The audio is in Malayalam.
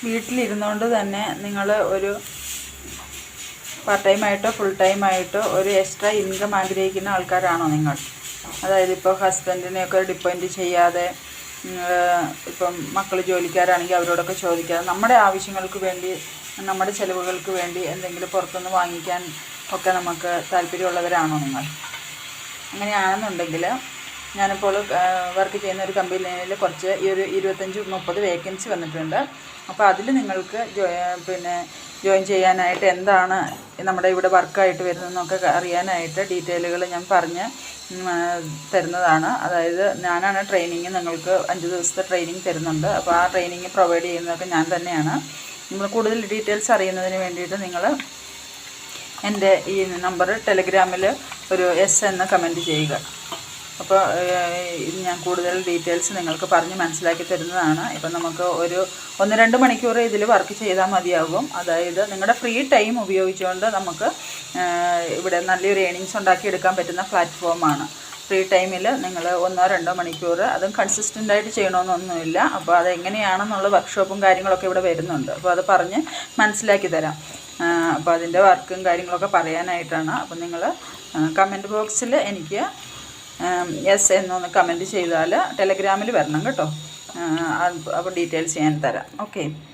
വീട്ടിലിരുന്നുകൊണ്ട് തന്നെ നിങ്ങൾ ഒരു പാർട്ട് ടൈമായിട്ടോ ഫുൾ ടൈമായിട്ടോ ഒരു എക്സ്ട്രാ ഇൻകം ആഗ്രഹിക്കുന്ന ആൾക്കാരാണോ നിങ്ങൾ? അതായത് ഇപ്പോൾ ഹസ്ബൻഡിനെയൊക്കെ ഡിപ്പെൻഡ് ചെയ്യാതെ, ഇപ്പം മക്കൾ ജോലിക്കാരാണെങ്കിൽ അവരോടൊക്കെ ചോദിക്കാതെ നമ്മുടെ ആവശ്യങ്ങൾക്ക് വേണ്ടി, നമ്മുടെ ചിലവുകൾക്ക് വേണ്ടി എന്തെങ്കിലും പുറത്തുനിന്ന് വാങ്ങിക്കാൻ ഒക്കെ നമുക്ക് താല്പര്യമുള്ളവരാണോ നിങ്ങൾ? അങ്ങനെയാണെന്നുണ്ടെങ്കിൽ ഞാനിപ്പോൾ വർക്ക് ചെയ്യുന്ന ഒരു കമ്പനിയിൽ കുറച്ച് ഈ ഒരു 25-30 വേക്കൻസി വന്നിട്ടുണ്ട്. അപ്പോൾ അതിൽ നിങ്ങൾക്ക് ജോയിൻ ചെയ്യാനായിട്ട് എന്താണ് നമ്മുടെ ഇവിടെ വർക്കായിട്ട് വരുന്നതെന്നൊക്കെ അറിയാനായിട്ട് ഡീറ്റെയിലുകൾ ഞാൻ പറഞ്ഞ് തരുന്നതാണ്. അതായത് ഞാനാണ് ട്രെയിനിങ്, നിങ്ങൾക്ക് 5 ദിവസത്തെ ട്രെയിനിങ് തരുന്നുണ്ട്. അപ്പോൾ ആ ട്രെയിനിങ് പ്രൊവൈഡ് ചെയ്യുന്നതൊക്കെ ഞാൻ തന്നെയാണ്. നിങ്ങൾ കൂടുതൽ ഡീറ്റെയിൽസ് അറിയുന്നതിന് വേണ്ടിയിട്ട് നിങ്ങൾ എൻ്റെ ഈ നമ്പർ ടെലഗ്രാമിൽ ഒരു എസ് എന്ന് കമൻറ്റ് ചെയ്യുക. അപ്പോൾ ഞാൻ കൂടുതൽ ഡീറ്റെയിൽസ് നിങ്ങൾക്ക് പറഞ്ഞ് മനസ്സിലാക്കി തരുന്നതാണ്. ഇപ്പം നമുക്ക് ഒരു 1-2 മണിക്കൂർ ഇതിൽ വർക്ക് ചെയ്താൽ മതിയാകും. അതായത് നിങ്ങളുടെ ഫ്രീ ടൈം ഉപയോഗിച്ചുകൊണ്ട് നമുക്ക് ഇവിടെ നല്ലൊരു ഏണിങ്സ് ഉണ്ടാക്കിയെടുക്കാൻ പറ്റുന്ന പ്ലാറ്റ്ഫോമാണ്. ഫ്രീ ടൈമിൽ നിങ്ങൾ 1-2 മണിക്കൂർ, അതും കൺസിസ്റ്റൻ്റായിട്ട് ചെയ്യണമെന്നൊന്നുമില്ല. അപ്പോൾ അതെങ്ങനെയാണെന്നുള്ള വർക്ക്ഷോപ്പും കാര്യങ്ങളൊക്കെ ഇവിടെ വരുന്നുണ്ട്. അപ്പോൾ അത് പറഞ്ഞ് മനസ്സിലാക്കി തരാം. അപ്പോൾ അതിൻ്റെ വർക്കും കാര്യങ്ങളൊക്കെ പറയാനായിട്ടാണ്. അപ്പോൾ നിങ്ങൾ കമൻറ്റ് ബോക്സിൽ എനിക്ക് യെസ് എന്നൊന്ന് കമൻറ്റ് ചെയ്താൽ ടെലഗ്രാമിൽ വരണം കേട്ടോ. അപ്പോൾ ഡീറ്റെയിൽസ് ഞാൻ തരാം. ഓക്കെ.